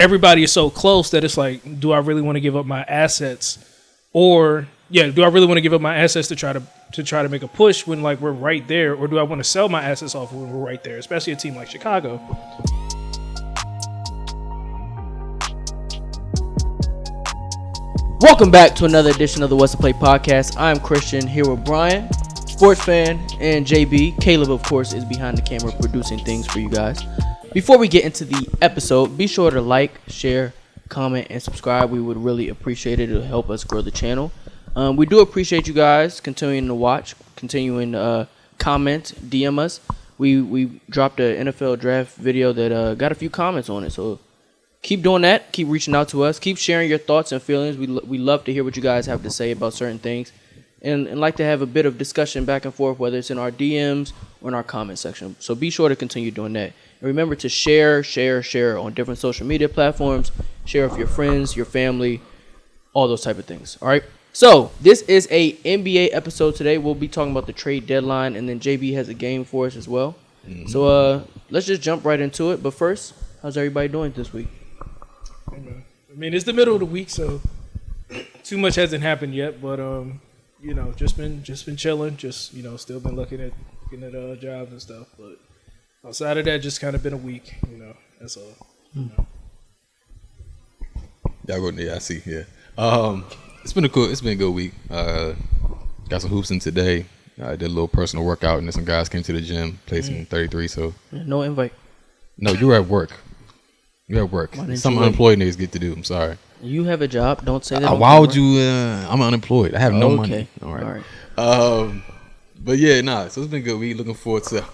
everybody is so close that it's like, do I really want to give up my assets, or do I really want to give up my assets to try to make a push when like we're right there, or do I want to sell my assets off when we're right there, especially a team like Chicago? Welcome back to another edition of the What's the Play podcast. I'm Christian here with Brian, SportsFan, and JB. Caleb, of course, is behind the camera producing things for you guys. Before we get into the episode, be sure to like, share, comment, and subscribe. We would really appreciate it. It'll help us grow the channel. We do appreciate you guys continuing to watch, continuing to comment, DM us. We dropped an NFL draft video that got a few comments on it, so keep doing that. Keep reaching out to us. Keep sharing your thoughts and feelings. We love to hear what you guys have to say about certain things, and like to have a bit of discussion back and forth, whether it's in our DMs or in our comment section. So be sure to continue doing that. And remember to share on different social media platforms. Share with your friends, your family, all those type of things. All right. So this is a NBA episode today. We'll be talking about the trade deadline, and then JB has a game for us as well. Mm-hmm. So let's just jump right into it. But first, how's everybody doing this week? I mean, it's the middle of the week, so too much hasn't happened yet. But just been chilling. Still been looking at jobs and stuff. But outside of that, just kind of been a week. That's all. Yeah, I see. Yeah. It's been a good week. Got some hoops in today. I did a little personal workout, and then some guys came to the gym, played some 33. So no invite. No, you were at work. You're at work. Some unemployed niggas get to do. I'm sorry. You have a job. Don't say that. Why would you? I'm unemployed. I have no money. All right. But yeah, so it's been a good week. Looking forward to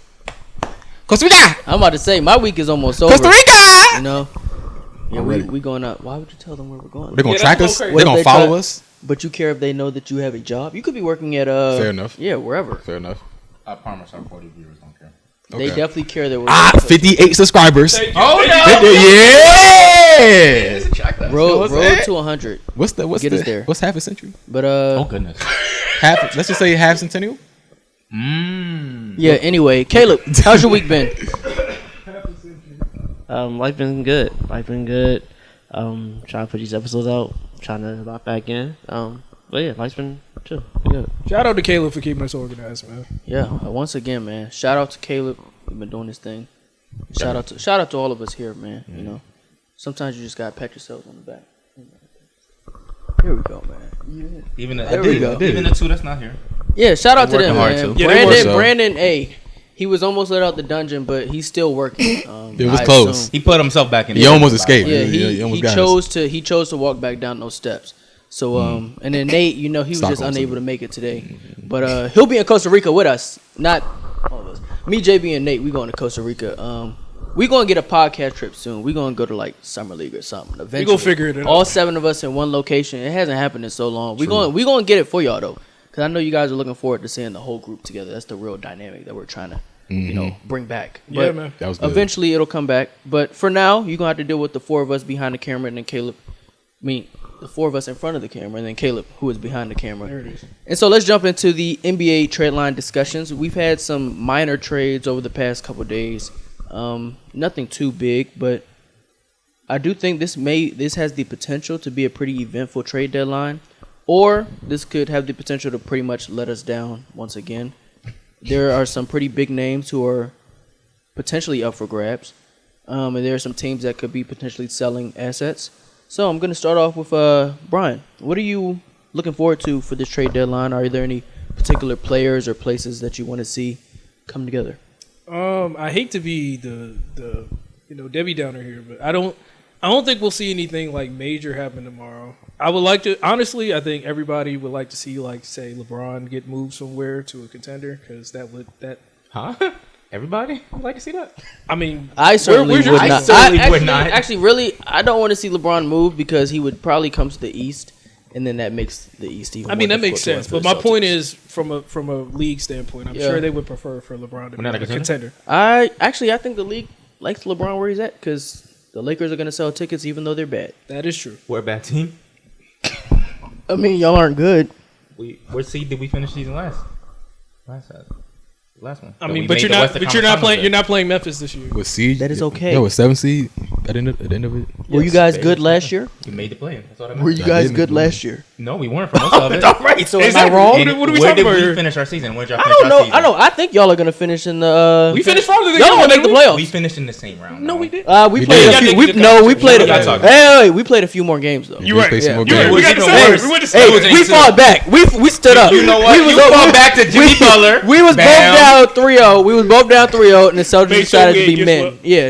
Costa Rica. I'm about to say my week is almost over. Costa Rica. Yeah, we going up. Why would you tell them where we're going? They're gonna track us. They're gonna follow us. But you care if they know that you have a job? You could be working at Fair enough. Yeah, wherever. Fair enough. I promise our 40 viewers don't care. They definitely care that we're 58 subscribers. Oh yeah! Road to 100. What's us there? What's half a century? But oh goodness. Let's just say half centennial. Yeah. Anyway, Caleb, how's your week been? Life been good. Trying to put these episodes out. Trying to lock back in. But yeah, life's been chill. Good. Shout out to Caleb for keeping us organized, man. Yeah. Once again, man. Shout out to Caleb. We've been doing this thing. Shout out to all of us here, man. Mm-hmm. Sometimes you just gotta pat yourself on the back. Here we go, man. Even the two that's not here. Yeah. Shout out to them, man. Yeah, Brandon A. He was almost let out the dungeon, but he's still working. It was close. He put himself back in. He almost escaped. Yeah, he chose to walk back down those steps. So and then Nate, he was just unable to make it today. But he'll be in Costa Rica with us. Not all of us. Me, JB, and Nate, we going to Costa Rica. We gonna get a podcast trip soon. We gonna go to like Summer League or something. Eventually, we gonna figure it out. All 7 of us in one location. It hasn't happened in so long. We gonna get it for y'all though, because I know you guys are looking forward to seeing the whole group together. That's the real dynamic that we're trying to bring back. Yeah, man. That was good. Eventually it'll come back. But for now, you're gonna have to deal with the 4 of us behind the camera, and then Caleb. The 4 of us in front of the camera, and then Caleb, who is behind the camera. There it is. And so let's jump into the NBA trade line discussions. We've had some minor trades over the past couple of days. Nothing too big, but I do think this has the potential to be a pretty eventful trade deadline, or this could have the potential to pretty much let us down once again. There are some pretty big names who are potentially up for grabs, and there are some teams that could be potentially selling assets. So I'm going to start off with Brian. What are you looking forward to for this trade deadline? Are there any particular players or places that you want to see come together? I hate to be the Debbie Downer here, but I don't think we'll see anything like major happen tomorrow. I would like to, honestly, I think everybody would like to see, like, say, LeBron get moved somewhere to a contender, because Everybody would like to see that. I mean, I certainly would not. Actually, really, I don't want to see LeBron move, because he would probably come to the East, and then that makes the East even. That makes sense. But my point is, from a league standpoint, I'm sure they would prefer for LeBron to be a contender. I think the league likes LeBron where he's at, because the Lakers are going to sell tickets even though they're bad. That is true. We're a bad team. I mean, y'all aren't good. What seed did we finish season last? Last time. Last one. I mean, but you're not playing. You're not playing Memphis this year. With Siege, That is okay. Yo, with 7 seed at the end of it. Were you guys good last year? We made the play. That's what I meant. Were you guys good last year? No, we weren't for most of it. All right, so am I Exactly. wrong? What are we Where talking did about we here? finish our season? Where did y'all I finish don't our know. season? I know. I think y'all are gonna finish in the. We finished farther than Y'all y'all. gonna make the playoffs. We finished in the same round. No, though. we did. We We played did. a few. Y'all didn't No, get we the played. What y'all talking? Hey, we played a few more games though. You're right. Play some more You're right. games. We got the Hey, Suns. We went to Hey, Suns. we fought back. We stood up. You know what? We You fall back to Jimmy Butler. We was Bam. both down 3-0. We was both down 3-0, and the Celtics Made sure decided we to be ain't get men. swept. Yeah,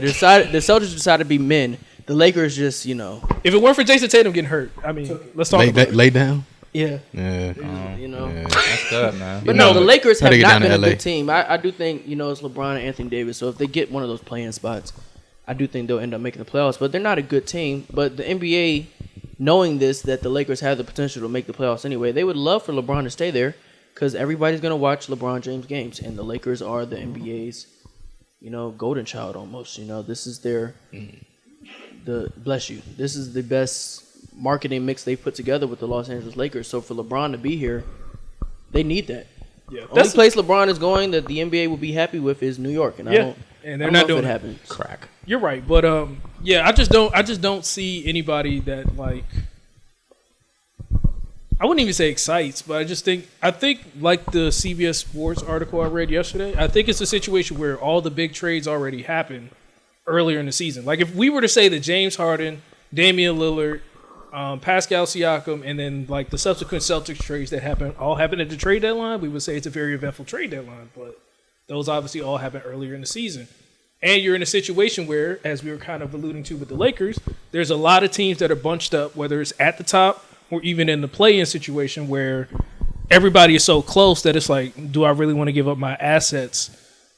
the Celtics decided to be men. The Lakers just, If it weren't for Jason Tatum getting hurt, I mean, let's talk about it. Lay down. yeah, Yeah. Yeah. That's good, man. But no, the Lakers Gotta have get not down to been a LA. good team. I do think, it's LeBron and Anthony Davis. So if they get one of those play-in spots, I do think they'll end up making the playoffs. But they're not a good team. But the NBA, knowing this, that the Lakers have the potential to make the playoffs anyway, they would love for LeBron to stay there because everybody's going to watch LeBron James games. And the Lakers are the NBA's, golden child almost. This is their, bless you. This is the best marketing mix they put together with the Los Angeles Lakers. So for LeBron to be here, they need that. Yeah, Only place LeBron is going that the NBA will be happy with is New York, and and they're not doing it it. happens. Crack. You're right, but I just don't see anybody that like. I wouldn't even say excites, but I think like the CBS Sports article I read yesterday, I think it's a situation where all the big trades already happened earlier in the season. Like if we were to say that James Harden, Damian Lillard, Pascal Siakam, and then like the subsequent Celtics trades that all happened at the trade deadline, we would say it's a very eventful trade deadline. But those obviously all happened earlier in the season. And you're in a situation where, as we were kind of alluding to with the Lakers, there's a lot of teams that are bunched up, whether it's at the top or even in the play-in situation where everybody is so close that it's like, do I really want to give up my assets?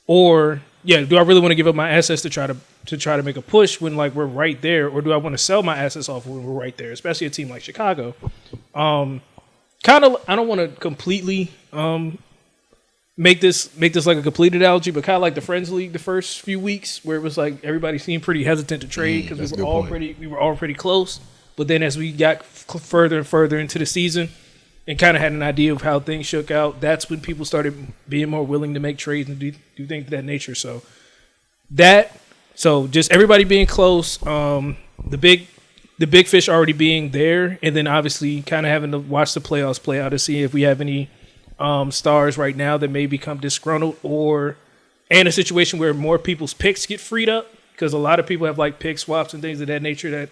Or, do I really want to give up my assets to try to make a push when like we're right there? Or do I want to sell my assets off when we're right there, especially a team like Chicago? I don't want to completely make this like a complete analogy, but kind of like the Friends League the first few weeks where it was like everybody seemed pretty hesitant to trade because we were all pretty close. But then as we got further and further into the season and kind of had an idea of how things shook out, that's when people started being more willing to make trades and do things of that nature. So just everybody being close, the big fish already being there, and then obviously kind of having to watch the playoffs play out to see if we have any stars right now that may become disgruntled, and a situation where more people's picks get freed up because a lot of people have like pick swaps and things of that nature that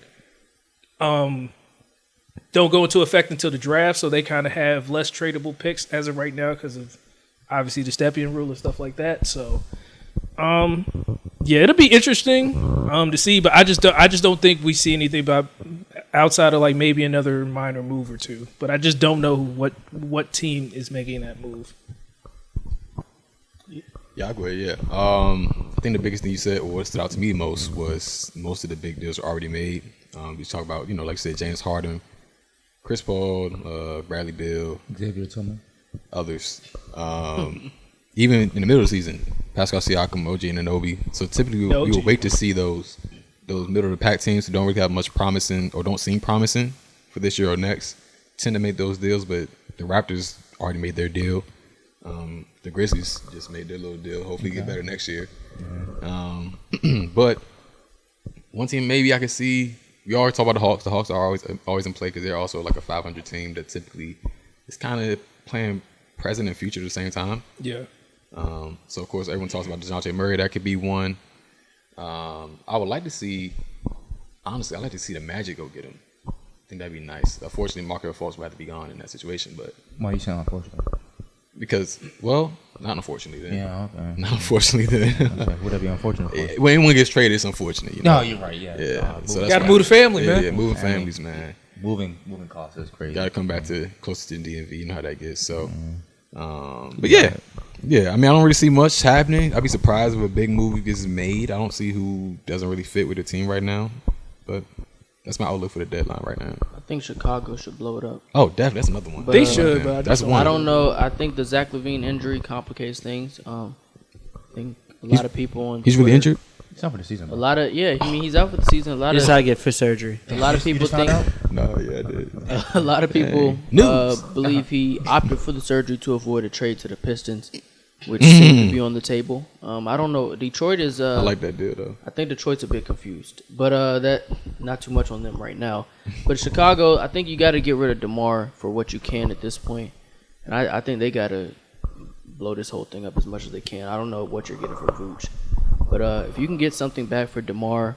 don't go into effect until the draft, so they kind of have less tradable picks as of right now because of obviously the Stepien rule and stuff like that. So, it'll be interesting to see, but I just don't think we see anything about outside of like maybe another minor move or two. But I just don't know what team is making that move. Yeah, I'll go ahead, yeah. I think the biggest thing you said, or what stood out to me most, was most of the big deals are already made. You talk about, like I said, James Harden, Chris Paul, Bradley Beal, Xavier Tillman, others. Even in the middle of the season, Pascal Siakam, OG Anunoby. So typically we will wait to see those middle of the pack teams who don't really have much promising or don't seem promising for this year or next tend to make those deals, but the Raptors already made their deal. The Grizzlies just made their little deal. Hopefully get better next year. But one team maybe I could see, we always talk about the Hawks. The Hawks are always in play because they're also like a 500 team that typically is kind of playing present and future at the same time. Yeah. So of course everyone talks about DeJounte Murray. That could be one. I would like to see, honestly, I'd like to see the Magic go get him. I think that'd be nice. Unfortunately, Markel Fultz will have to be gone in that situation, but why are you saying unfortunate? because, well, not unfortunately then. Yeah, okay. Not unfortunately then. Okay. Would that be unfortunate for? When anyone gets traded, it's unfortunate. No, you're right. Yeah. Yeah. So that's Got to why- move the family, man. Yeah, moving families, man. Moving costs is crazy. Got to come back to closer to the DMV. You know how that gets. So, but yeah. I mean, I don't really see much happening. I'd be surprised if a big movie gets made. I don't see who doesn't really fit with the team right now. But that's my outlook for the deadline right now. I think Chicago should blow it up. Oh, definitely. That's another one. But, They should, but I That's just one. I don't know. I think the Zach LaVine injury complicates things. I think a lot of people on He's really Twitter- injured? He's out for the season. A lot of he's out for the season. A Just how to get for surgery. lot of people think No, yeah, I did. a lot of people News. believe he opted for the surgery to avoid a trade to the Pistons. which seemed to be on the table. I don't know. Detroit is. I like that deal though. I think Detroit's a bit confused, but that not too much on them right now. But Chicago, I think you got to get rid of DeMar for what you can at this point, and I think they got to blow this whole thing up as much as they can. I don't know what you're getting for Vooch, but if you can get something back for DeMar,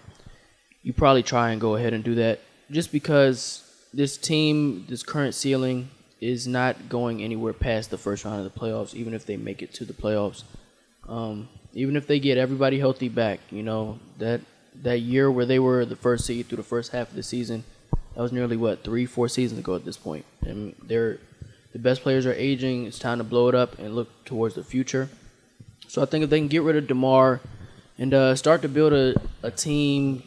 you probably try and go ahead and do that. Just because this team, this current ceiling, is not going anywhere past the first round of the playoffs, even if they make it to the playoffs. Even if they get everybody healthy back, that year where they were the first seed through the first half of the season, that was nearly, 3-4 seasons ago at this point. And the best players are aging. It's time to blow it up and look towards the future. So I think if they can get rid of DeMar and start to build a team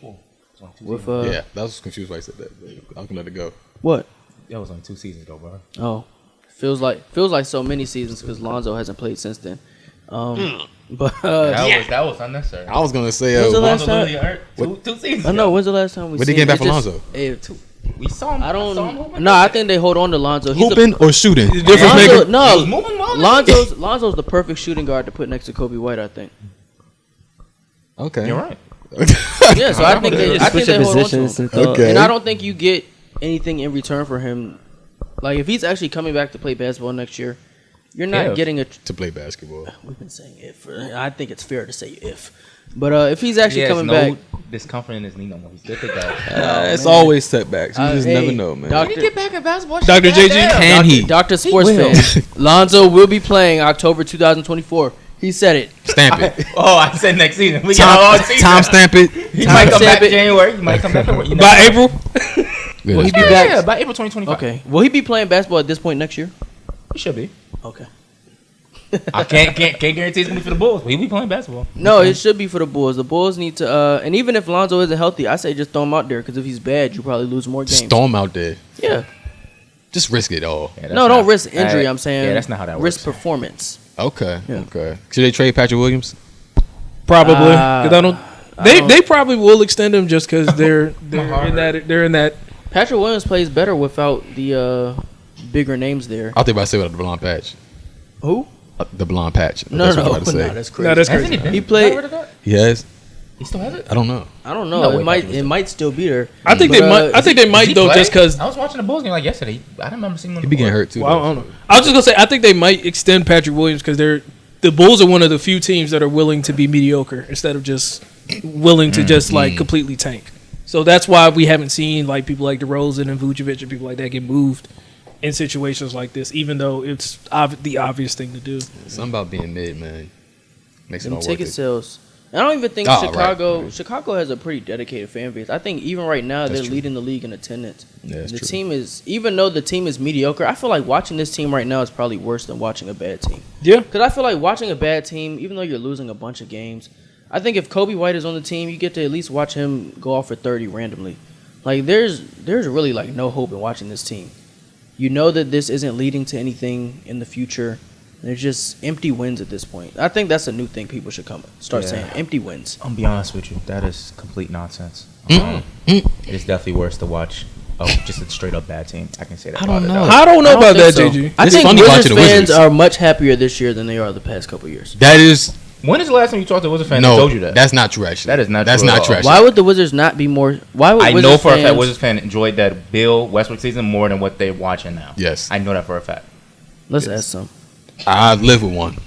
with yeah, that was confused why I said that. I can let it go. What? That was only 2 seasons ago, bro. Oh, feels like so many seasons because Lonzo hasn't played since then. But that was unnecessary. I was gonna say, When's the last Lonzo time? literally hurt 2 seasons. I know. When's the last time we? When they seen came back it? for Lonzo? We saw him. I saw him don't. hooping. No, I think they hold on to Lonzo. He's Hooping or shooting? The difference Lonzo, maker. He no, was moving well. Lonzo's the perfect shooting guard to put next to Kobe White. I think. Okay, You're right. Yeah, so I think they Switching hold on to positions him. and stuff. Okay. And I don't think you get anything in return for him. Like if he's actually coming back to play basketball next year, you're not Yeah. getting a. to play basketball. We've been saying if. I think it's fair to say if. But if he's actually coming no back, discomfort in his knee no more. He's still picked out. It's always setbacks. You just hey, never know, man. Doctor, back in basketball? Dr. JG, Can he Dr. Sports will. Fan, Lonzo will be playing October 2024. He said it. stamp it? Oh, I said next season. We got all season. Time stamp it. He might come stamp back it. in January. He might come back. You know. by April. Will he be Yeah, back? by April 2025. Okay. Will he be playing basketball at this point next year? He should be. Okay. I can't guarantee it's gonna be for the Bulls. But he'll be playing basketball. No, it should be for the Bulls. The Bulls need to, and even if Lonzo isn't healthy, I say just throw him out there because if he's bad, you probably lose more games. Storm out there. Yeah. Just risk it all. Yeah, that's No, don't not- risk injury. I'm saying. Yeah, that's not how that risk works. performance. Okay. Yeah. Okay. Should they trade Patrick Williams? Probably. 'Cause I don't. don't- They probably will extend him just because they're in that. Patrick Williams plays better without the bigger names there. I think about to say about the blonde patch. Who? The blonde patch. No, That's no, what I was about to say. no, that's crazy. No, that's Hasn't crazy. he been? He played- Got rid of that? He has. He still has it. I don't know. I don't No know. way It might. Patrick was It might still be there. I think But, they might. I think they Does might he though, play? just because. I was watching the Bulls game like yesterday. I didn't remember seeing him. He be getting hurt too. Well, I don't know. I was just gonna say I think they might extend Patrick Williams because the Bulls are one of the few teams that are willing to be mediocre instead of just willing to just like completely tank. So that's why we haven't seen like people like DeRozan and Vucevic and people like that get moved in situations like this, even though it's the obvious thing to do. Something about being mid, man. Makes it Them all worth ticket it. sales. I don't even think Oh, Chicago. right. Chicago has a pretty dedicated fan base. I think even right now That's they're true. leading the league in attendance. Yeah, that's the true. team is, even though the team is mediocre, I feel like watching this team right now is probably worse than watching a bad team. Yeah. Because I feel like watching a bad team, even though you're losing a bunch of games, I think if Kobe White is on the team, you get to at least watch him go off for 30 randomly. Like there's really like no hope in watching this team. You know that this isn't leading to anything in the future. There's just empty wins at this point. I think that's a new thing people should start Yeah. saying. Empty wins. I'm be honest with you. That is complete nonsense. Mm. It is definitely worse to watch. Just a straight up bad team. I can say that. I don't about it, know. though. I don't know about that, think so. JG. I It's think funny Wizards watching the fans Wizards. are much happier this year than they are the past couple years. That is When is the last time you talked to a Wizards fan no. that told you that? That's not true. Actually, That is not That's true at not all. true. Actually. Why would the Wizards not be more? Why would I Wizards know for a fact fans- Wizards fan enjoyed that Bill Westbrook season more than what they're watching now. Yes. I know that for a fact. Let's ask some. I live with one.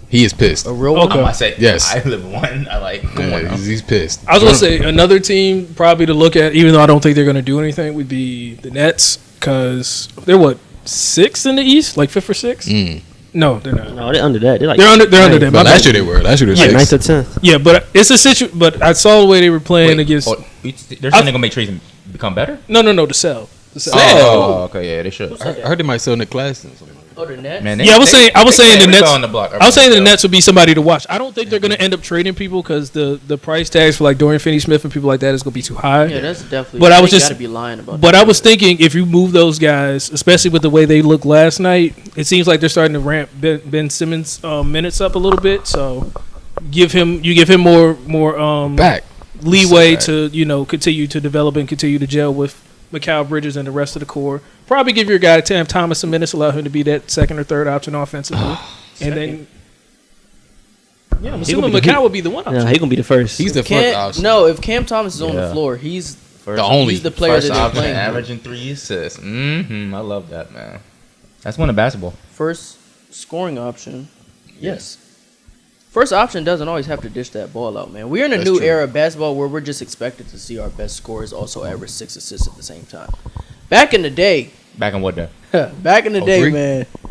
He is pissed. A real Okay. one. I say Yes. I live with one. I like. Come on Yeah, now. he's pissed. I was gonna say another team probably to look at, even though I don't think they're gonna do anything, would be the Nets because they're what 6th in the East, like 5th or 6th. No, they're not. No, they're under that. They're like They're under ninth. them. But My last bad. year they were. Last year they like were ninth 6. or 10th. Yeah, but it's a situation. But I saw the way they were playing Wait, against. they're saying they're gonna make trades and become better. No, to sell. To sell. Oh, okay, yeah, they should. I heard they might sell Nick Claxton. or something like that. Oh, the Nets. Man, Yeah, I was saying the Nets. On the block. I was saying the Nets would be somebody to watch. I don't think they're going to end up trading people because the price tags for like Dorian Finney-Smith and people like that is going to be too high. Yeah, that's definitely. But I was they just- gotta be lying about. But that. I was thinking if you move those guys, especially with the way they looked last night, it seems like they're starting to ramp Ben Simmons' minutes up a little bit. So you give him more Back. leeway So to continue to develop and continue to gel with Mikal Bridges and the rest of the core. Probably give your guy Tam Thomas some minutes, allow him to be that second or third option offensively, and then Yeah, I'm assuming Macau would be the one option. Yeah, he gonna be the first. He's the first option. No, if Cam Thomas is on the floor, he's he's the player first that they're option, playing. averaging 3 assists. I love that, man. That's winning basketball. First scoring option. Yes. First option doesn't always have to dish that ball out, man. We're in a new era of basketball where we're just expected to see our best scorers also average 6 assists at the same time. Back in the day. Back in what day? Back in the day, 03?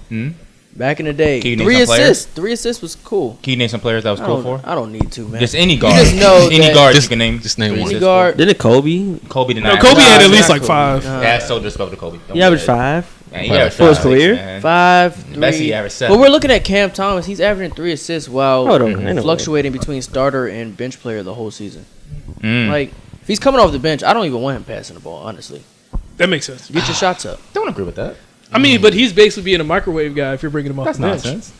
man. Back in the day. Can you name 3 some players? assists. 3 assists was cool. Can you name some players that was cool for? I don't need to, man. Just any guard. just know any that- guard you can name. Just name three one. Any assists guard. Didn't Kobe? for. Kobe did No, not. Kobe had at Nah, least not like Kobe. 5. Nah. That's so disrespectful to Kobe. Don't He do averaged that. 5. Man, he averaged For his 5, career? man. 5, 3. Messi averaged 7. But we're looking at Cam Thomas. He's averaging 3 assists while Hold on, ain't no fluctuating between starter and bench player the whole season. Mm. Like, if he's coming off the bench, I don't even want him passing the ball, honestly. That makes sense. Get your shots up. Don't agree with that. I mean, but he's basically being a microwave guy if you're bringing him off That's the bench. nonsense.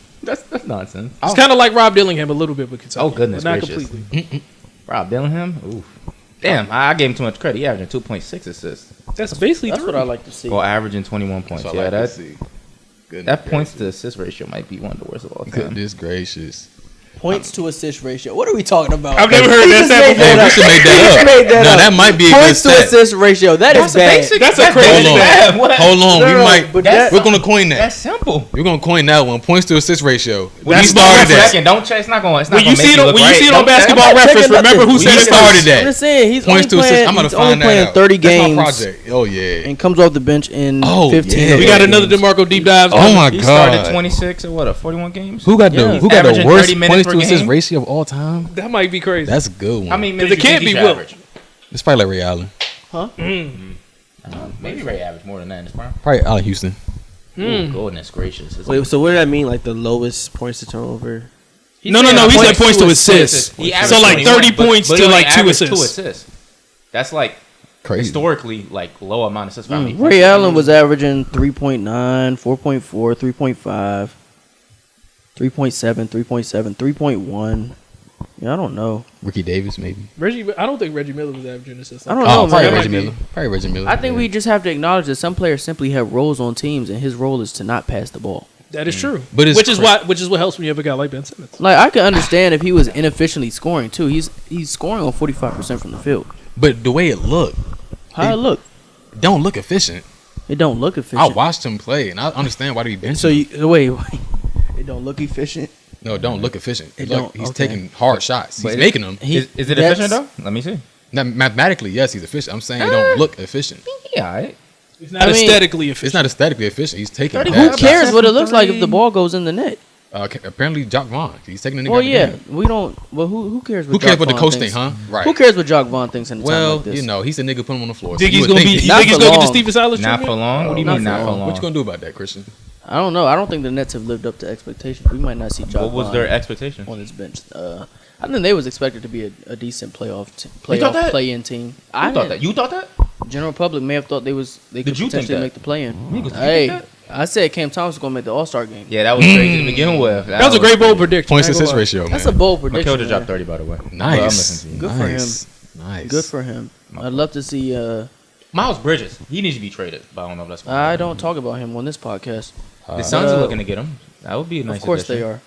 That's nonsense. It's kind of like Rob Dillingham a little bit with Kentucky. Oh, goodness but not gracious. completely. Rob Dillingham? Oof. Damn, I gave him too much credit. He averaging 2.6 assists. That's basically That's 3. what I like to see. While averaging 21 points. That's what I Yeah, like to see. Goodness that points to gracious. assist ratio might be one of the worst of all time. Goodness gracious. Points to assist ratio. What are we talking about? I've never heard that stat Hey, before. we should make that up. No, that might be a good Points to stat. assist ratio. That is bad. That's a crazy Hold on. stat. What? Hold on, No, we no, might. but We're gonna coin that. That's simple. We're gonna coin that one. Points to assist ratio. When We you started that. Second, don't check. It's not going. It's not When you gonna make see it, look when you right. see it on Don't check. Basketball I'm not Reference, checking remember who nothing. said We it started first. that. I'm just saying, he's Points only to assist. playing, I'm gonna he's only find that playing out. 30 That's games my project. Oh yeah. and comes off the bench in Oh, 15. yeah. of We those got another games. DeMarco deep dive. Oh my He started god. 26 or what? 41 games. Who got Yeah. the who got the Averaging worst 30 minutes points per to assist game? ratio of all time? That might be crazy. That's a good one. How many 'Cause minutes it do you can't think he be should Will. average? It's probably like Ray Allen. Maybe Ray averaged more than that in his prime. Probably Allen Houston. Ooh, goodness gracious. Wait, so what did that mean? Like the lowest points to turnover? No. He said points to assists. He So averaged like 21, 30 points but to he only like 2 averaged assists. 2 assists. That's like Crazy. historically like low amount of assists. for how many Ray points. Allen was averaging 3.9, 4.4, 3.5, 3.7, 3.7, 3.1. Yeah, I don't know. Ricky Davis maybe. I don't think Reggie Miller was averaging assists. I don't Oh, know, probably man. Reggie Miller. Probably Reggie Miller. I think Yeah. we just have to acknowledge that some players simply have roles on teams, and his role is to not pass the ball. That is true. But it's which is what helps when you have a guy like Ben Simmons. Like, I can understand if he was inefficiently scoring too. He's scoring on 45% from the field. But the way it looked, How it look? don't look efficient. It don't look I efficient. watched him play, and I understand why he bench. So wait. It don't look efficient. No, it don't look efficient. It Look, don't- he's okay. taking hard shots. He's But making them. He- Is it that's- efficient though? Let me see. Now, mathematically, yes, he's efficient. I'm saying it don't look efficient. Yeah, alright. It's not I mean, aesthetically efficient. It's not aesthetically efficient. He's taking 30 bad Who shots. cares what it from looks like if the three. ball goes in the net? Apparently, Jock Vaughn. He's taking the nigga Well, out the yeah, game. we don't. Well, who cares? What Who cares Jock what the Vaughn coach thinks? think, huh? Right. Who cares what Jock Vaughn thinks in a time Well, like this? you know, he's a nigga put him on the floor. So Think you he's would gonna be? think You Not think he's for gonna get the long. Stephen Silas Not treatment? for long. What do you Not mean for not for long. long? What you gonna do about that, Christian? I don't know. I don't think the Nets have lived up to expectations. We might not see Jock What was Vaughn their expectation? on this bench. I think they was expected to be a decent thought that? play-in team. Who thought that? You thought that? General public may have thought they could Did you think potentially that? make the play-in. Did you Hey, think that? I said Cam Thomas was gonna make the All-Star game. Yeah, that was crazy to begin with. That was a great bold prediction. Points to I ain't gonna assist lie. ratio, man. That's a bold prediction. Mikhail just dropped man. 30, by the way. Nice. Well, I'm listening to you. Good for Nice. Nice. Good for him. I'd love to see. Miles Bridges. He needs to be traded, but I don't know if that's going I don't talk about him on this podcast. The Suns are looking to get him. That would be a nice Of course addition. they are.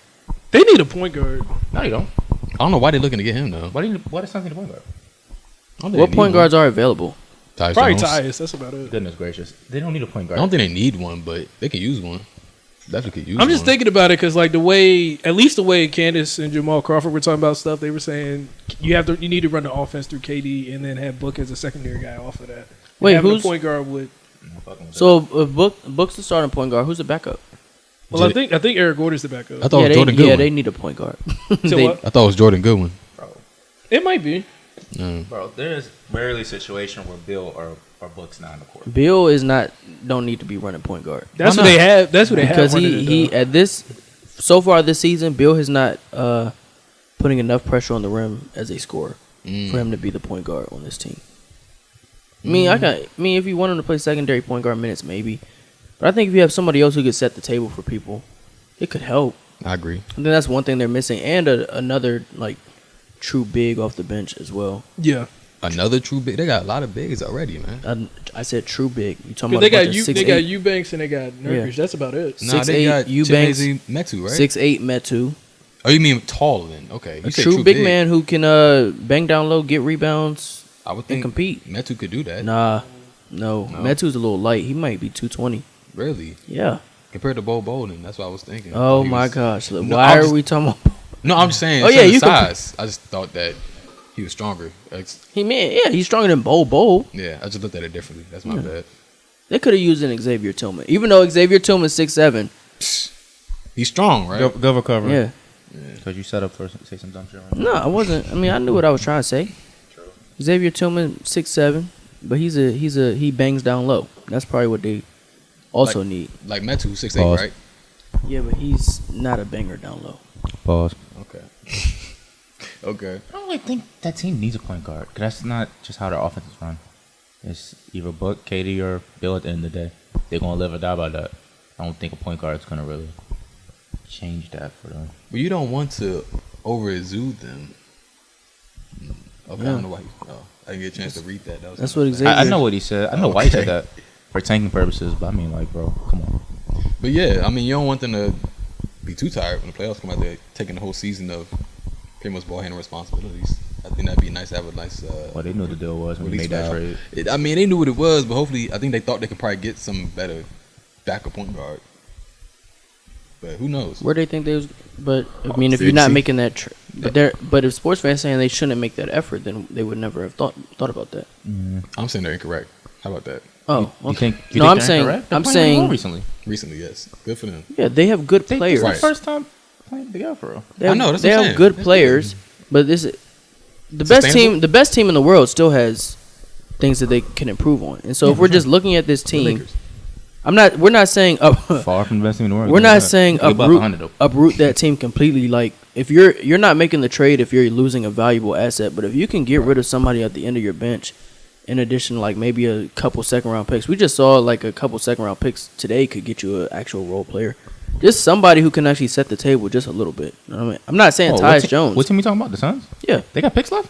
They need a point guard. No, you don't. I don't know why they're looking to get him though. Why does Suns need a point guard? I don't think What they point need guards are available? one. Tyus Probably Jones. Tyus. That's about it. Goodness gracious. They don't need a point I guard. don't think they need one, but they can use one. Definitely could use I'm just one. thinking about it because, like, at least the way Candace and Jamal Crawford were talking about stuff, they were saying you need to run the offense through KD and then have Book as a secondary guy off of that. And Wait, having who's a point guard with? I'm fucking with So if Book's the starting point guard, who's the backup? Well, I think Eric Gordon's the backup. I thought it was Jordan they Goodwin. need a point guard. So They- what? I thought it was Jordan Goodwin. It might be. Bro, there's rarely a situation where Bill or Book's not on the court. Bill don't need to be running point guard That's Why what not? they have. That's what they have. because running he it, though. at this so far this season, Bill has not putting enough pressure on the rim as a scorer for him to be the point guard on this team. I mean, if you want him to play secondary point guard minutes, maybe. But I think if you have somebody else who could set the table for people, it could help. I agree. I think that's one thing they're missing, and another like true big off the bench as well. Yeah, Another true big. They got a lot of bigs already, man. I said true big. You talking because about they got Eubanks and they got Nurkic. Yeah. That's about it. Nah, 6'8", they got Eubanks, Chimezie Metu, right? 6'8" Metu. Oh, you mean taller than? Okay. A true big man who can bang down low, get rebounds, I would and think compete. Metu could do that. No. Metu's a little light. He might be 220. Really? Yeah. Compared to Bo Bolden, that's what I was thinking. Oh my gosh! Why are we talking about? No, I'm just saying. Oh yeah, you size. I just thought that he was stronger. He's stronger than Bo. Yeah, I just looked at it differently. That's my bad. They could have used an Xavier Tillman, even though Xavier Tillman's 6'7". He's strong, right? Go recover. Yeah. Because you set up for say some dumb shit right now. No, I wasn't. I mean, I knew what I was trying to say. True. Xavier Tillman 6'7", but he bangs down low. That's probably what they also need. Like Metu, 6'8", right? Yeah, but he's not a banger down low. Pause. Okay. Okay. I don't really think that team needs a point guard. Because that's not just how their offense is run. It's either Book, Katie, or Bill at the end of the day. They're going to live or die by that. I don't think a point guard is going to really change that for them. But you don't want to over-exude them. Okay, I don't know why. I didn't get a chance to read that. That's what Xavier. I know what he said. I know why he said that for tanking purposes. But I mean, like, bro, come on. But yeah, I mean, you don't want them to be too tired when the playoffs come out there, taking the whole season of pretty much ball handling responsibilities. I think that'd be nice to have a nice. Well, they knew what the deal was when we release made that valve. trade. I mean, they knew what it was, but hopefully, I think they thought they could probably get some better backup point guard. But who knows? Where they think they was, but I mean, if you're not making that, but if sports fans saying they shouldn't make that effort, then they would never have thought about that. I'm saying they're incorrect. How about that? Oh, You okay. think I'm they're saying, incorrect? They're I'm playing saying, well recently. Recently, yes. Good for them. yeah, they have good This players. is the first time playing together for real. They have, I know, that's they what I'm have saying. good That's players, but the best Sustainable? team, the best team in the world, still has things that they can improve on. And so, if we're just looking at this team, Lakers. we're not saying Far from the best team in the world. we're not saying We about 100 though. uproot that team completely. Like if you're not making the trade if you're losing a valuable asset, but if you can get rid of somebody at the end of your bench, in addition, like maybe a couple second round picks. We just saw like a couple second round picks today could get you an actual role player. Just somebody who can actually set the table just a little bit. You know what I mean? I'm not saying Tyus Jones. What team you talking about? The Suns? Yeah, They got picks left?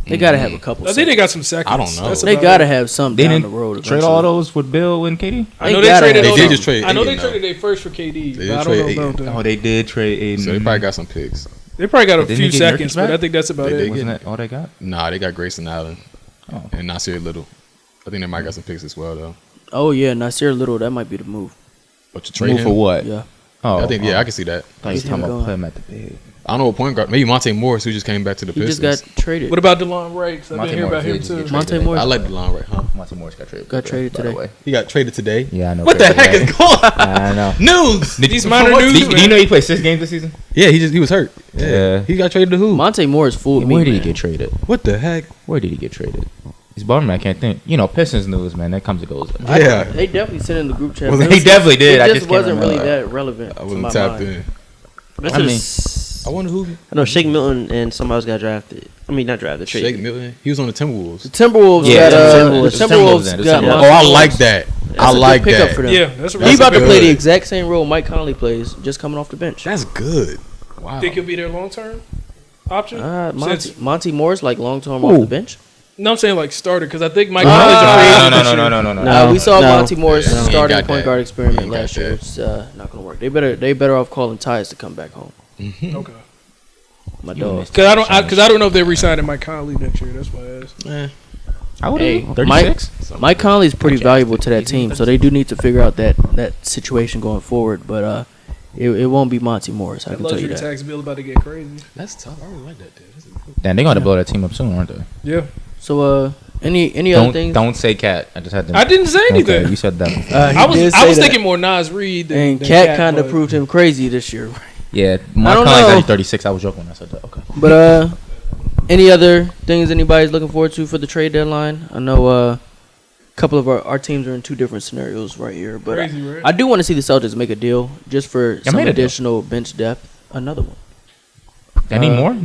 they gotta have a couple. I think they got some seconds. I don't know. That's They about gotta it. have some They down didn't the road. trade all those with Bill and Katie? I know They gotta traded. have all They did them. just trade I know Aiden, they though. traded their first for KD. They But I did don't know trade about Aiden. that. Oh, they did trade Aiden. So they probably got some picks. They probably got a Didn't few he get seconds, Nurkic but I back? think that's about They it. did. Wasn't that all they got? Nah, they got Grayson Allen Oh. and Nasir Little. I think they might got some picks as well, though. Oh yeah, Nasir Little, that might be the move. But to trade Move him, for what? Yeah, Oh, I think I can see that. I thought you Get were talking him about going. put him at the big. I don't know what point guard. Maybe Monte Morris, who just came back to the he Pistons. just got traded. What about DeLon Wright? 'Cause I've Monte been hearing about Morris him did just too. get Monte traded. Morris I like the line right, huh? Monte Morris got traded. Got traded by the today. way. He got traded today. Yeah, I know. What the heck Traded is going on? I know. News. These minor news, Do you man. know he played 6 games this season? Yeah, he was hurt. Yeah. He got traded to who? Monte Morris fooled me. Where did he man. get traded? What the heck? Where did he get traded? He's bumming. I can't think. You know, Pistons news, man. That comes and goes. Yeah. They definitely sent in the group chat. Well, but they it definitely did. It I just just can't wasn't really remember. that relevant I to wasn't my tapped mind. in. That's I mean, I wonder who. I know Shake Milton and somebody else got drafted. I mean, not drafted. Shake Traded. Milton. He was on the Timberwolves. The Timberwolves Yeah, got the the Timberwolves Timberwolves then. got Yeah. Monte Oh, I Morris. like that. That's I a good like pickup that. for them. Yeah, that's a He really about to good. play the exact same role Mike Conley plays, just coming off the bench. That's good. Wow. Think he'll be their long term option? Monte Morris like long term off the bench. No, I'm saying like starter because I think Mike Ah. Conley's a free agent this year. No. We saw No. Monte Morris Yeah, he starting ain't got point that. guard He experiment ain't got last year. that. It's not gonna work. They better off calling Tyus to come back home. Okay. My dog. Because I don't know if they're resigning Mike Conley next year. That's why I asked. How old Hey, are you? 36? Mike Conley's pretty valuable to that team, so they do need to figure out that situation going forward. But it won't be Monte Morris. I That can tell you luxury that. tax bill about to get crazy. That's tough. I really like that, dude. That's a good- Damn, they're going to blow that team up soon, aren't they? Yeah. So any other things? Don't say Cat. I just had to. I didn't say anything. Okay, you said that. He I did was say that. thinking more Nas Reed than And than Cat kind of but- proved him crazy this year. Yeah, I Mark don't Conley know. got 36. I was joking when I said that. Okay. But any other things anybody's looking forward to for the trade deadline? I know a couple of our teams are in two different scenarios right here, but Crazy, right? I do want to see the Celtics make a deal just for some made a deal. additional bench depth. Another one. I need more.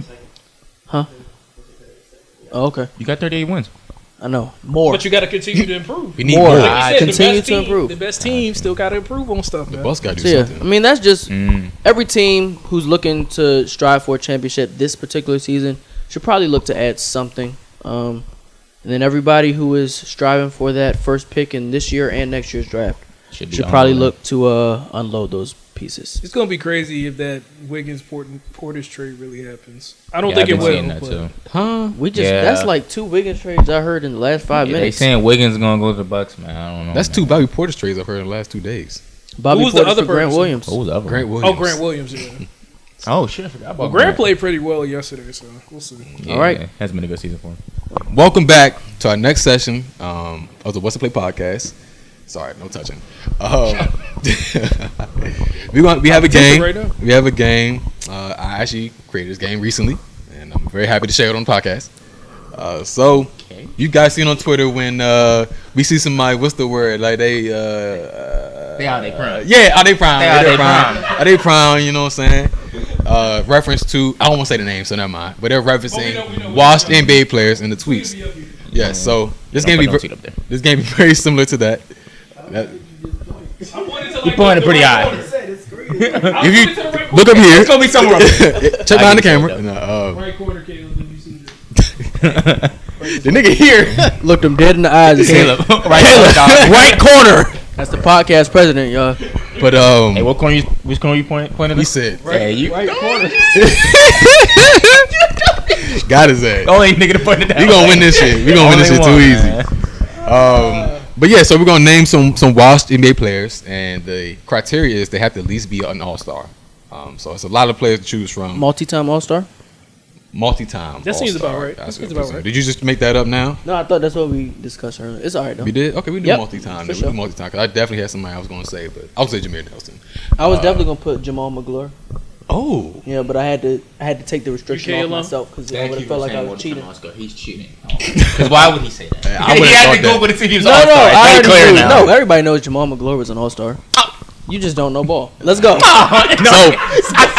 Huh? Oh, okay. You got 38 wins. I know. More. But you got to continue to improve. We need More. more. Like you said, Continue the best to team, improve. The best team still got to improve on stuff, The man. boss got to do So, yeah, I something. mean that's just Mm. every team who's looking to strive for a championship this particular season should probably look to add something. And then everybody who is striving for that first pick in this year and next year's draft Should should probably unloaded. look to unload those pieces. It's gonna be crazy if that Wiggins Portis trade really happens. I don't think it will. That too. Huh? That's like 2 Wiggins trades I heard in the last 5 minutes. They saying Wiggins gonna go to the Bucks, man. I don't know. That's 2 Bobby Portis trades I've heard in the last 2 days. Bobby Who's Portis the other for Grant person? Williams. Who was the other Grant one? Williams. Oh, Grant Williams. Yeah. Oh shit, I forgot about Grant played pretty well yesterday, so we'll see. Yeah, All right. Hasn't been a good season for him. Welcome back to our next session of the What's the Play podcast. Sorry, no touching. We have a game. Right now? We have a game. I actually created this game recently, and I'm very happy to share it on the podcast. So you guys seen on Twitter when we see somebody, what's the word? Like they out they prime. Yeah, are they prime? Are they prime? Are they prime? You know what I'm saying? Reference to, I don't want to say the name, so never mind. But they're referencing we know. washed NBA players in the tweets. Yeah, so this game be very similar to that. He pointed pretty high. If you look up here, It's gonna be somewhere up there. check behind the camera. Right corner, Caleb. Did you see that? The nigga here. Looked him dead in the eyes and said, Caleb, right corner. That's the podcast president, y'all. But Hey, which corner you pointed? he said, Hey, you right corner. got his ass. Only nigga to point it down. We gonna win this shit. We gonna win this shit too easy. But yeah, so we're gonna name some washed NBA players, and the criteria is they have to at least be an all-star. So it's a lot of players to choose from. Multi-time All-Star? Multi-time. That seems all-star. about right. That's That seems what I'm about saying. right. Did you just make that up now? No, I thought that's what we discussed earlier. It's all right, though. We did? Okay, we do Yep, multi-time. for We sure. do multi-time because I definitely had somebody I was gonna say, but I would say Jameer Nelson. I was definitely going to put Jamal McGlure. Oh, Yeah, but I had to take the restriction off Caleb? myself because I would have felt like I was cheating. He's cheating. Because why would he say that? I He would've had thought to that. Google to see if he was No, all-star. I It's already very clear knew. now. No, everybody knows Jamal McGlure was an All-Star. You just don't know ball. Let's go. No, I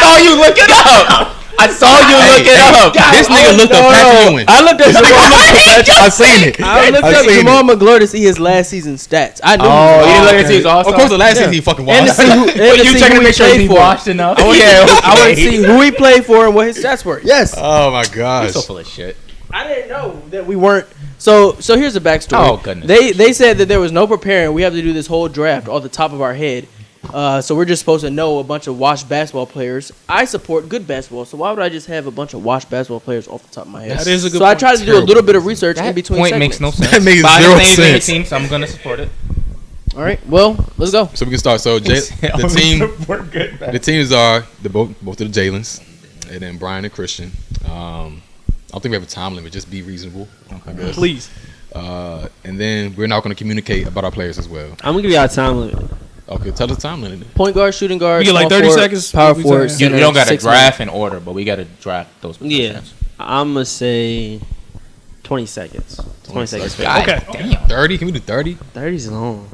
saw you look it up. I saw you look it up. this nigga looked up Patrick Ewing. I looked at Jamal McGlure. I seen it. I looked up Jamal McGlure to see his last season stats. I knew. Oh, you didn't look okay. at his all-star? Of course, the last season he fucking And to washed. see who, and to You see checking who to make he sure played he for. washed enough? Oh yeah, I want to see who he played for and what his stats were. Yes. Oh my gosh. He's so full of shit. I didn't know that we weren't. So here's the backstory. Oh, goodness. They said that there was no preparing. We have to do this whole draft off the top of our head. So we're just supposed to know a bunch of washed basketball players. I support good basketball, so why would I just have a bunch of washed basketball players off the top of my head? That is a good So I point. tried to do a little bit of research in That between point segments. makes no sense. That makes But I zero understand you're sense. a team, so I'm gonna support it. All right, well, let's go. So we can start. So the teams are both of the Jalen's, and then Brian and Christian. I don't think we have a time limit. Just be reasonable. I guess. Please. And then we're not going to communicate about our players as well. I'm gonna give y'all a time limit. Okay, tell us the time limit. Point guard, shooting guard. We get like small 30 forward, seconds. Power What we forward. saying? You center, don't got to 6 draft in order, but we got to draft those Yeah, positions. I'm gonna say 20 seconds. 20 seconds. God Okay. damn. 30? Can we do 30? 30's long.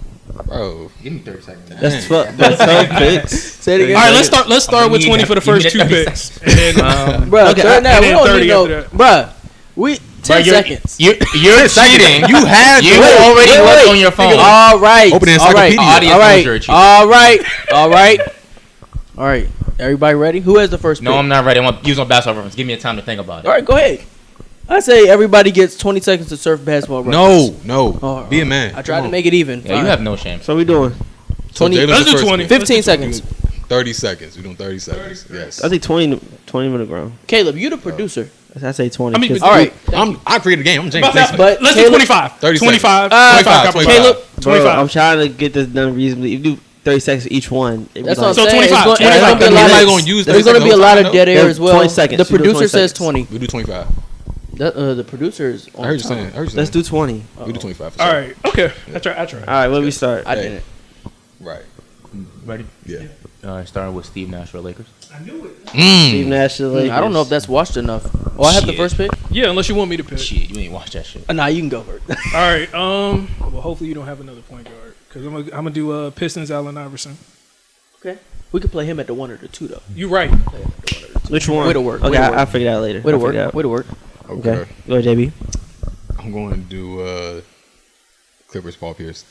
Bro. Give me 30 seconds. That's 12. That's 12 picks. Say it again. All right, let's start with 20 for the first 2 Give me that picks, and then Bro, Okay, now and we then don't 30 need no. after that. Bruh, we 10 seconds. You're cheating. You had You to. already looked on your phone. All right. Open the all right. encyclopedia. All right. Audience knows you're a cheater. All right. All right. All right. Everybody ready? Who has the first pick? No, I'm not ready. I want to use on basketball reference. Give me a time to think about it. All right, go ahead. I say everybody gets 20 seconds to surf basketball reference. No. Oh, Be a man. I tried to make it even. Yeah, you have no shame. So we doing? 20 Jalen's Let's the do first 20. pick. 15 seconds. 30 seconds. We're doing 30 seconds. Yes. I think 20 minute ground. Caleb, you the producer. I say 20. I mean, 'cause- All right. I created the game. I'm James About that, Jason. But let's do Caleb- 25. 30 25. seconds. 25. 25. Caleb, Bro, 25. I'm trying to get this done reasonably. If you do 30 seconds for each one, it'd be That's like- what So I'm saying. 25, It's gonna be a 25. lot Everybody of- gonna use There's 30 going to be a seconds lot the of whole dead time, air though? as well. 20 seconds. The You do 20 producer says seconds. 20. We do 25. The producer is on I heard you time. saying. Let's do 20. We do 25. For All sure. right. Okay. I try. All right, where we start? I Hey. didn't. Right. Ready? Yeah. Starting with Steve Nash for Lakers. I knew it. Steve Nash to the Lakers. I don't know if that's watched enough. Oh, I have the Shit. first pick? Yeah, unless you want me to pick. Shit, you ain't watch that shit. Nah, you can go first. All right. Well, hopefully you don't have another point guard because I'm gonna do Pistons Allen Iverson. Okay. We could play him at the 1 or the 2, though. You right. Which one? Way to work. Okay, Way to work. I'll figure that out later. Way to I'll work. figure it out. Way to work. Okay. Okay. Go ahead, JB. I'm going to do Clippers Paul Pierce.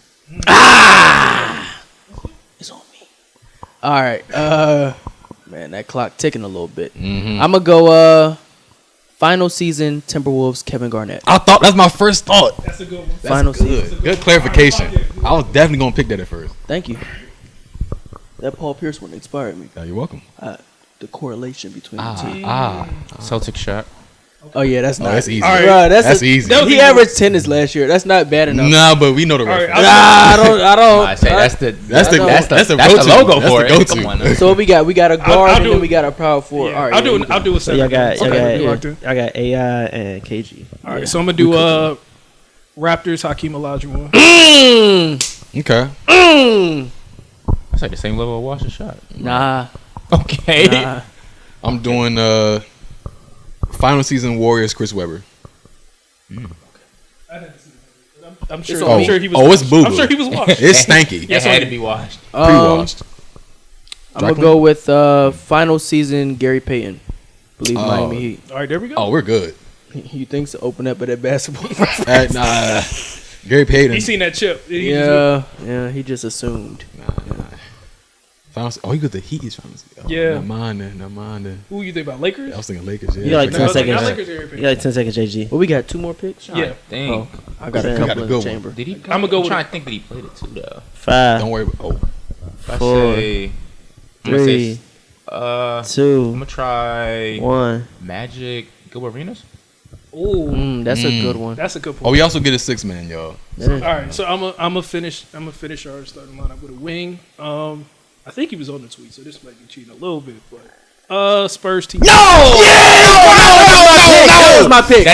It's on me. All right. Man, that clock ticking a little bit. Mm-hmm. I'm going to go final season Timberwolves Kevin Garnett. I thought that's my first thought. That's a good one. Final season. Good clarification. I was definitely gonna pick that at first. Thank you. That Paul Pierce one inspired me. You're welcome. The correlation between the two. Celtic shot. Oh yeah, that's not. That's easy. All right. Bro, That's easy. He averaged 10 this last year. That's not bad enough. Nah, but we know the reference. right, I don't. I say that's the That's the logo go-to. for That's it. the go-to. Come on, now. So what we got? We got a guard I'll and do then it. we got a power forward. Yeah, All right, I'll do a So second. I got AI and KG. All right, so I'm gonna do Raptors Hakeem Olajuwon. Okay. That's like the same level of Washington shot. Nah. Okay. Nah. I'm doing final season Warriors Chris Webber. I'm It's sure he was. Oh, it's boo. I'm sure he was washed. It's stanky. It had to be washed. Pre-washed. I'm gonna go with final season Gary Payton. Believe Miami Heat. All right, there we go. Oh, we're good. You think so? Open up at that basketball. Nah. Gary Payton. He seen that chip. Yeah. He just assumed. He got the Heat. He's trying to see. Yeah. Not mine. Who you think about Lakers? I was thinking Lakers. Yeah. You got like 10 Not seconds. Lakers, Gary Payton. You got like 10 seconds, JG. Well, we got 2 more picks. Yeah. Dang. Oh, I got a Yeah. couple Got a in good the one. chamber. Did he? I'ma go with- trying to think that he played it too though. 5, Don't worry. If I 4, say, I'm gonna 3, say, I'm 2, gonna try 1. Magic Gilbert Arenas. Ooh, That's a good one. that's a good Oh, point. we also get a 6-man, y'all. All right, so I'm a finish our starting lineup with a wing. I think he was on the tweet, so this might be cheating a little bit, but Spurs team. That was my pick.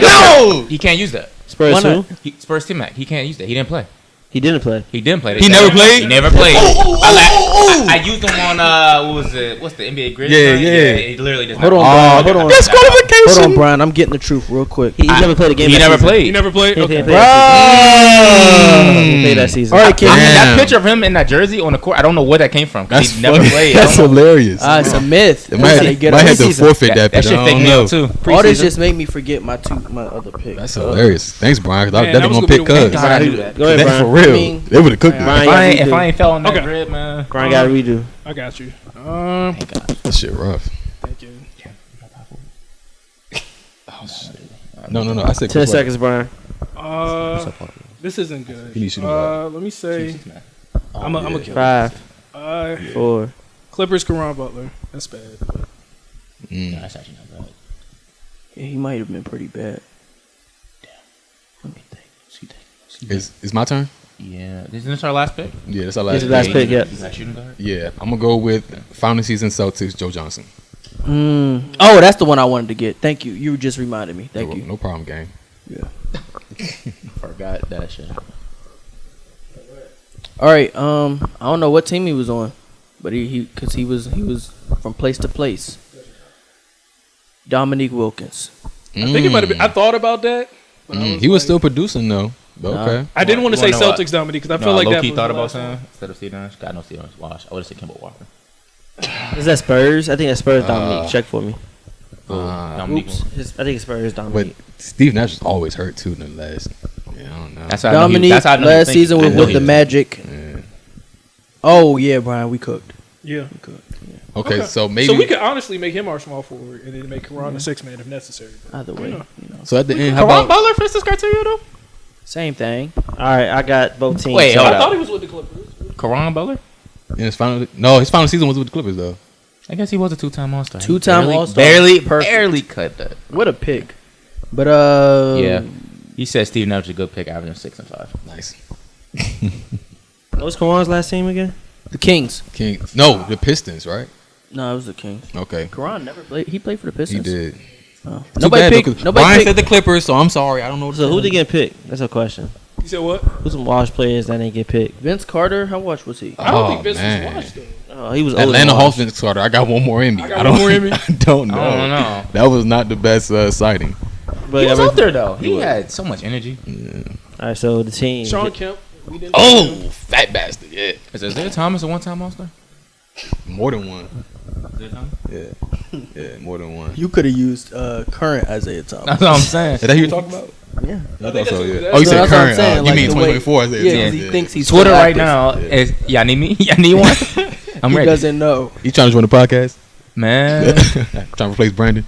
He can't use that. Spurs Why not? 2. Spurs T Mac. He can't use that. He didn't play. He didn't play. He didn't play. He never played? He never played. I used him on what was it? What's the NBA Grid? Yeah. He literally just Hold on, Brian. Hold on. Disqualification. Hold on, Brian. I'm getting the truth real quick. He never played a game. He that never season. played. You never played? He Okay. didn't play that season. He didn't play that season. All right, I kid. mean, that Damn. picture of him in that jersey on the court, I don't know where that came from. 'Cause That's he never funny. played. That's hilarious. It's a myth. It might have to forfeit that That picture. shit I fake don't me know. out too. All this just made me forget my other picks. That's hilarious. Thanks, Brian. 'Cause I Man, was that was definitely gonna gonna be pick the Cuz. one. Gotta do that. Go ahead, That's Brian. for real. I mean, They would have cooked me. Brian, If I ain't fell on that Okay. grid, man. Brian got to redo. I got you. That shit rough. Thank you. No. I said 10 Chris Webber. seconds, Brian. This isn't good. He needs to do that. Let me say, I'm a kill. 5, this. 4. Clippers, Caron Butler. That's bad. That's actually not bad. Yeah, he might have been pretty bad. Let me think. Is my turn? Yeah. Isn't this our last pick? Yeah, that's our This last is last pick. pick, yeah. Is that shooting guard? Yeah, I'm gonna go with final season Celtics Joe Johnson. Oh, that's the one I wanted to get. Thank you. You just reminded me. Thank you. No problem, gang. Forgot that shit. All right. I don't know what team he was on, but he was from place to place. Dominique Wilkins. I think it might have been. I thought about that. But He was still producing though. But okay. I didn't want to say You wanna know what? Celtics Dominique because I No, feel like that low-key was thought the about last one. saying instead of Steve Nash. God, no Steve Nash. Wash. I would have said Kimball Walker. Is that Spurs? I think that's Spurs Dominique. Check for me. Dominique. I think it's Spurs Dominique. But Steve Nash was always hurt too in the last. Yeah, I don't know. That's how I know Dominique that's how I know he last think- season I was know with he the was- Magic. Yeah. Oh yeah, Brian, we cooked. Yeah. Okay, so maybe. So we could honestly make him our small forward and then make Caron a 6-man if necessary. Either way, So at the end, how Caron about? Butler fits this criteria though. same thing. All right, I got both teams. Wait, So- hold I up. thought he was with the Clippers. Caron Butler. In his his final season was with the Clippers though. I guess he was a two-time All-Star. He Two-time barely- All-Star. barely cut that. What a pick. But Yeah, he said Steve Nash was a good pick, averaging 6 and 5. Nice. What was Kawan's last team again? the Kings. No, the Pistons, right? No, it was the Kings. Okay, Karan never played. He played for the he Pistons. did. Oh. Too Nobody bad, picked. because Nobody Brian picked. said the Clippers, so I'm sorry. I don't know. What So who they get picked? That's a question. You said what? Who's some Wash players that didn't get picked? Vince Carter. How much was he? I don't Oh, think Vince man. was washed though. Oh, he was older Atlanta than Wash. Hawks Vince Carter. I got one more in me. I got one more in me? I don't know. I don't know. That was not the best sighting. But He was yeah, out there though. He had so much energy. all right, so the team. Sean Kemp. We didn't Oh, fat bastard. Yeah, Is Isaiah Thomas a one-time All-Star? more than one. Isaiah Thomas? Yeah, more than one. You could have used current Isaiah Thomas. That's what I'm saying. Is that who you're talking about? Yeah. I thought so. Yeah. that's- Oh, you No, said that's what I'm current. saying, You like mean the way- 2024? Yeah, because he thinks he's Twitter still right active. now is y'all need me? Y'all need one? I'm He ready. doesn't know. You trying to join the podcast? Man. Trying to replace Brandon?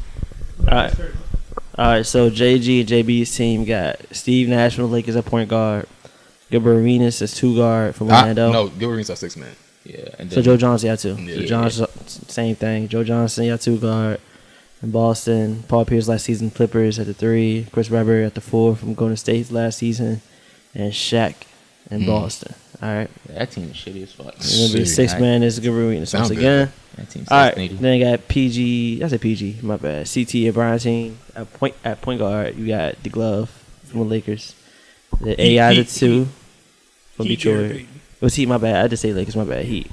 All right, so JG and JB's team got Steve Nash from the Lakers at point guard, Gilbert Arenas as 2 guard from Orlando. No, Gilbert Arenas are 6 man. Yeah, and So then Joe Johnson, yeah, too. Yeah. Joe Johnson, same thing. Joe Johnson, yeah, 2 guard. In Boston, Paul Pierce last season, Clippers at the 3. Chris Webber at the 4 from Golden State last season. And Shaq in Boston. All right. yeah, that team is shitty as fuck. Remember, Shit. 6 man is good reading Sound once good, again. That team All right. sucks, needy. Then you got PG. I said PG. My bad. CT and Brian team at point guard. You got the glove from the Lakers. The AI the 2 from Heat, Gary Detroit. Payton. It was Heat. My bad. I just say Lakers. My bad. Heat.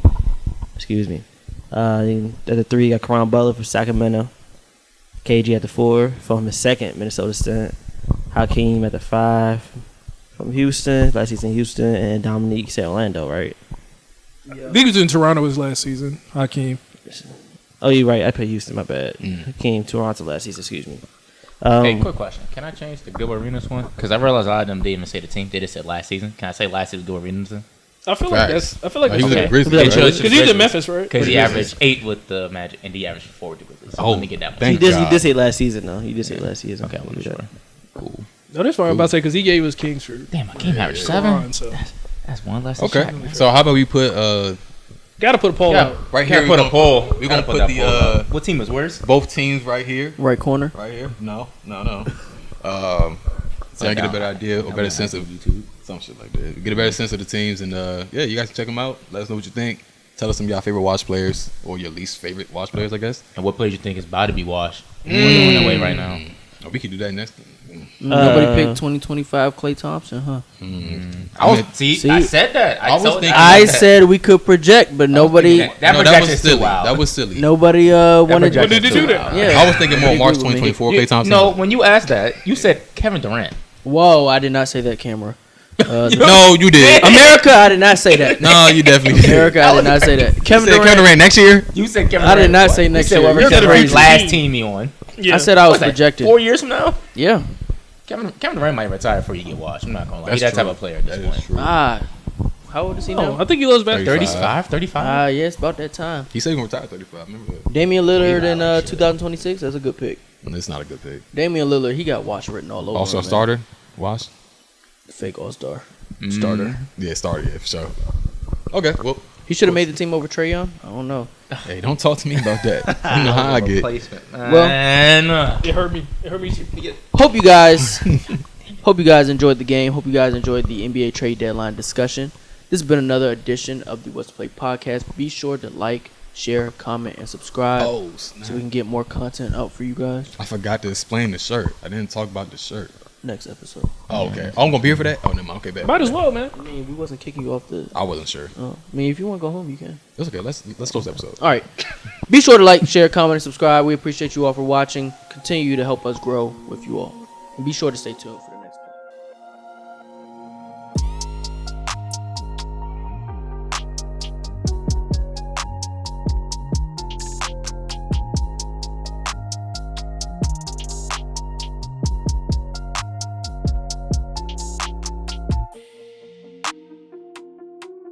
Excuse me. Then at the 3, you got Karan Butler from Sacramento. KG at the 4 from his second Minnesota stint. Hakeem at the 5 from Houston. Last season Houston. And Dominique said Orlando, right? He was in Toronto his last season. Hakeem. Oh, you're right. I played Houston. My bad. Hakeem Toronto last season. Excuse me. Hey, quick question. Can I change the Gilbert Arenas one? Because I realized a lot of them didn't even say the team. They just said last season. Can I say last season Gilbert Arenas? I feel like Facts. that's. I feel like He was okay. at Grizzlies, Because right? Because he's in Memphis, right? Because he Grizzlies. averaged 8 with the Magic, and he averaged 4 with the Grizzlies. So Oh, let me get that one. thank He God. did say last season, though. He did say last season. Okay, I wasn't sure. Cool. No, that's fine. I'm about to say because he gave us Kings for Damn, my game averaged Ron, 7. so That's one less than Okay. Shaq. So how about we put gotta put a poll Yeah, out. right Gotta here? put a poll. We're Gotta gonna put that the poll up. What team is worse? both teams right here. Right corner. Right here. No. So I get a better idea or better sense of YouTube. some shit like that. Get a better sense of the teams, and yeah, you guys can check them out. Let us know what you think. Tell us some of y'all favorite watch players or your least favorite watch players, I guess. And what players you think is about to be washed? We're on that way right now. Oh, we could do that next. Nobody picked 2025 Klay Thompson, huh? I was See, I said that. I was thinking- I said we could project, but nobody, that No, that projection was is too silly. wild. That was silly. nobody wanted. projection When did is you too do that? wild. Yeah, I was thinking more March Agree with me. 2024 Klay Thompson. No, when you asked that, you said Kevin Durant. Whoa, I did not say that, camera. No, you did. America, I did not say that. No, you definitely did. America, I did not say that. Kevin You said Durant. Kevin Durant next year. You said Kevin I Durant. did not what? say next you said year. whatever You're Kevin Durant's crazy. last team you on. Yeah. I said I was What's that, projected. 4 years from now? Yeah. Kevin Durant might retire before you get washed. I'm not gonna lie. That's He's that true. type of player at this That point. is true. How old is he Oh, now? I think he loves back. 35. 35? Yeah, it's about that time. He said he gonna retire at 35. Remember that? Damian Lillard in like shit. 2026. That's a good pick. It's not a good pick. Damian Lillard, he got watch written all over. Also a him, man. starter. Wash. Fake all star. Starter. Yeah, starter. Yeah, for sure. Okay. Well, He should have made the team over Trae Young. I don't know. hey, don't talk to me about that. You know how I get. Replacement. Well- Man. It hurt me. It hurt me. Hope you guys enjoyed the game. Hope you guys enjoyed the NBA trade deadline discussion. This has been another edition of the What's the Play podcast. Be sure to like, share, comment, and subscribe Oh, so snap. we can get more content out for you guys I forgot to explain the shirt. I didn't talk about the shirt. next episode. Oh, okay. Oh, I'm gonna be here for that. Oh, never mind. Okay, bad. Might as well, man. I mean, we wasn't kicking you off the. I wasn't sure. I mean, if you want to go home, you can. It's okay. Let's close the episode. All right. Be sure to like, share, comment, and subscribe. We appreciate you all for watching. Continue to help us grow with you all. And be sure to stay tuned for